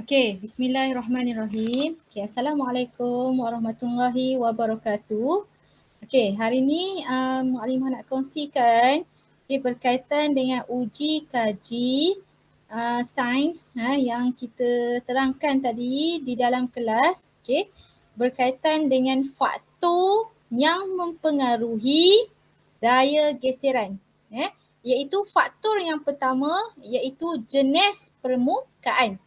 Okey, bismillahirrahmanirrahim. Okay, Assalamualaikum warahmatullahi wabarakatuh. Okey, hari ni Mualimah nak kongsikan berkaitan dengan uji kaji sains yang kita terangkan tadi di dalam kelas. Okey, berkaitan dengan faktor yang mempengaruhi daya geseran. Iaitu faktor yang pertama iaitu jenis permukaan.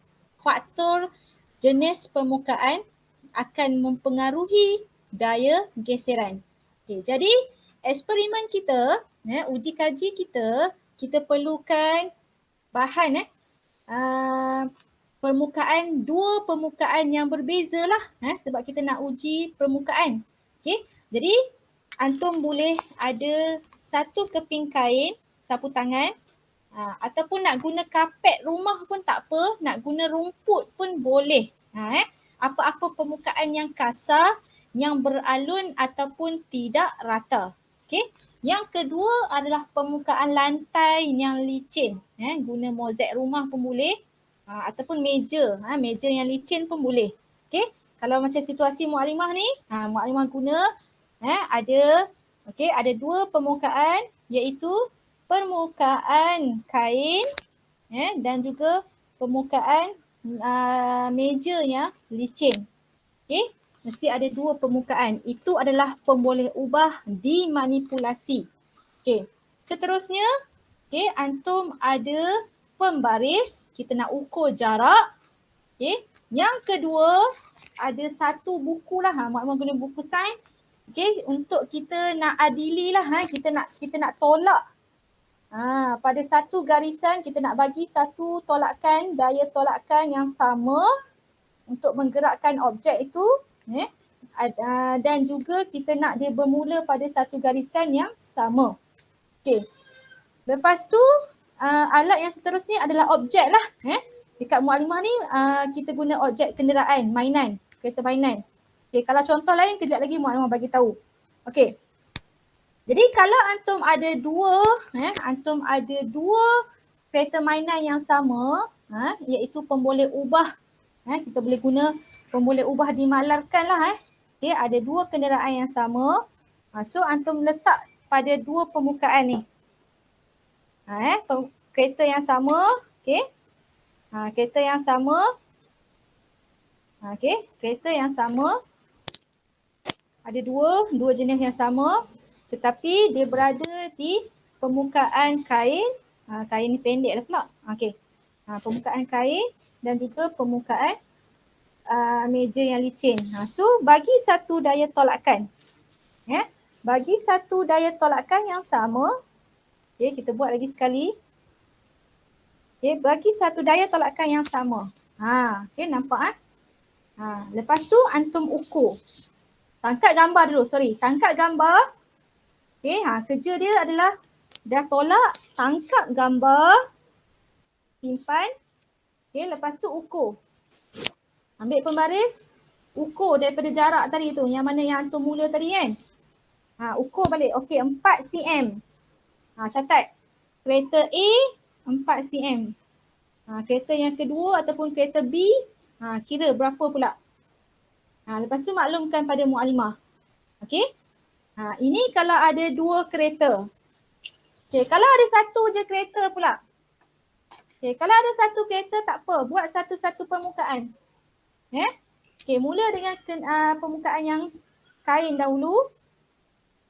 Faktor jenis permukaan akan mempengaruhi daya geseran. Okay, jadi eksperimen kita, uji kaji kita perlukan bahan dua permukaan yang berbeza lah sebab kita nak uji permukaan. Okay, jadi antum boleh ada satu keping kain, sapu tangan, ataupun nak guna kapet rumah pun tak apa, nak guna rumput pun boleh. Apa-apa permukaan yang kasar, yang beralun ataupun tidak rata. Okey. Yang kedua adalah permukaan lantai yang licin. Guna mozaik rumah pun boleh, ataupun meja, meja yang licin pun boleh. Okey. Kalau macam situasi Mualimah ni, Mualimah guna ada dua permukaan iaitu permukaan kain dan juga permukaan meja yang licin. Okey, mesti ada dua permukaan. Itu adalah pemboleh ubah dimanipulasi. Okey, seterusnya antum ada pembaris, kita nak ukur jarak. Okey, yang kedua ada satu buku lah, maknanya guna buku sains. Okey, untuk kita nak adili lah, kita nak tolak. Pada satu garisan kita nak bagi satu tolakan, daya tolakan yang sama untuk menggerakkan objek itu, dan juga kita nak dia bermula pada satu garisan yang sama. Okey. Lepas tu alat yang seterusnya adalah objek lah. Dekat Mualimah ni kita guna objek kenderaan, mainan, kereta mainan. Okey, kalau contoh lain kejap lagi Mualimah bagi tahu. Okey. Jadi kalau antum ada dua kereta mainan yang sama, iaitu pemboleh ubah, kita boleh guna pemboleh ubah dimalarkan lah. Okey, ada dua kenderaan yang sama. So antum letak pada dua permukaan ni. Kereta yang sama, okey. Kereta yang sama. Okey, kereta yang sama. Ada dua jenis yang sama, tetapi dia berada di permukaan kain. Kain ni pendek lah pula. Okey. Permukaan kain dan juga permukaan meja yang licin. So bagi satu daya tolakan. Bagi satu daya tolakan yang sama. Okey, kita buat lagi sekali. Okey, bagi satu daya tolakan yang sama. Okey, nampak lepas tu antum ukur. Tangkap gambar dulu, tangkap gambar. Okey, kerja dia adalah dah tolak, tangkap gambar, simpan. Okey, lepas tu ukur. Ambil pembaris, ukur daripada jarak tadi tu, yang mana yang antum mula tadi kan. Ukur balik. Okey, 4 cm. Catat. Kereta A 4 cm. Kereta yang kedua ataupun kereta B, kira berapa pula. Lepas tu maklumkan pada Mualimah. Okey. Ini kalau ada dua kereta. Okey, kalau ada satu je kereta pula. Okey, kalau ada satu kereta tak apa, buat satu-satu permukaan. Okey, mula dengan permukaan yang kain dahulu.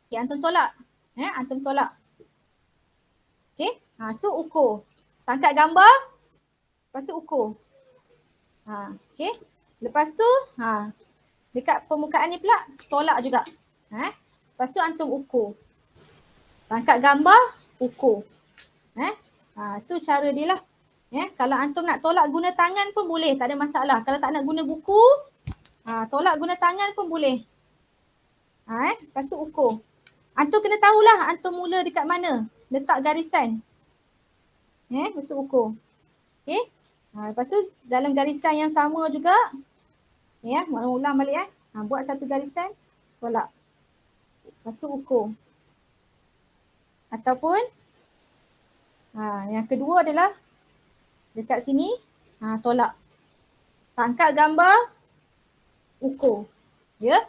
Okey, antum tolak. Antum tolak. Okey, so ukur. Tangkap gambar. Lepas tu ukur. Okey. Lepas tu dekat permukaan ni pula tolak juga. Lepas tu antum ukur. Tangkap gambar, ukur. Tu cara dia lah. Kalau antum nak tolak guna tangan pun boleh, tak ada masalah. Kalau tak nak guna buku, tolak guna tangan pun boleh. Lepas tu ukur. Antum kena tahulah antum mula dekat mana. Letak garisan. Lepas tu ukur. Okey. Lepas tu dalam garisan yang sama juga. Ulang balik. Buat satu garisan, tolak. Lepas tu ukur. Ataupun yang kedua adalah dekat sini, tolak. Tangkap gambar, ukur. Ya.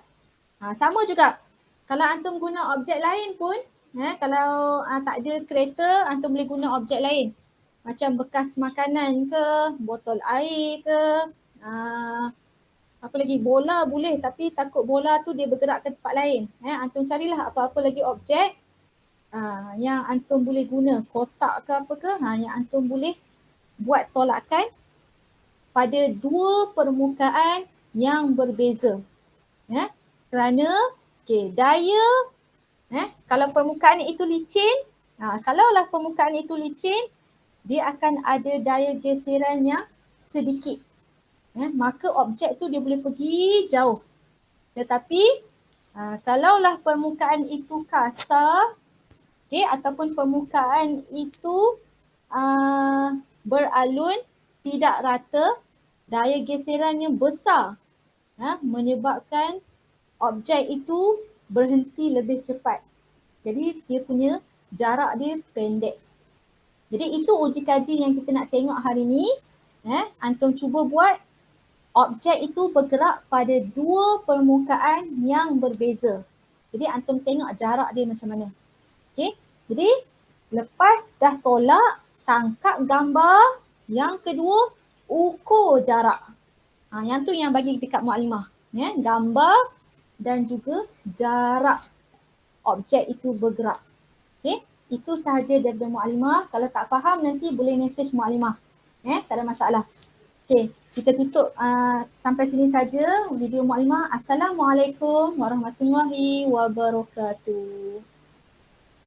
Sama juga. Kalau antum guna objek lain pun, kalau tak ada kereta, antum boleh guna objek lain. Macam bekas makanan ke, botol air ke, apa lagi, bola boleh tapi takut bola tu dia bergerak ke tempat lain. Antum carilah apa-apa lagi objek yang antum boleh guna, kotak ke apa ke, yang antum boleh buat tolakan pada dua permukaan yang berbeza. Kerana daya, kalau permukaan itu licin, kalaulah permukaan itu licin, dia akan ada daya geseran yang sedikit. Maka objek tu dia boleh pergi jauh. Tetapi kalaulah permukaan itu kasar, ataupun permukaan itu beralun, tidak rata, daya geserannya besar, menyebabkan objek itu berhenti lebih cepat. Jadi dia punya jarak dia pendek. Jadi itu uji kaji yang kita nak tengok hari ni. Antum cuba buat objek itu bergerak pada dua permukaan yang berbeza. Jadi antum tengok jarak dia macam mana. Okay. Jadi lepas dah tolak, tangkap gambar. Yang kedua, ukur jarak. Yang tu yang bagi dekat Mualimah. Gambar dan juga jarak objek itu bergerak. Okay. Itu sahaja daripada Mualimah. Kalau tak faham nanti boleh message Mualimah. Tak ada masalah. Okay. Kita tutup sampai sini saja video Mualimah. Assalamualaikum warahmatullahi wabarakatuh.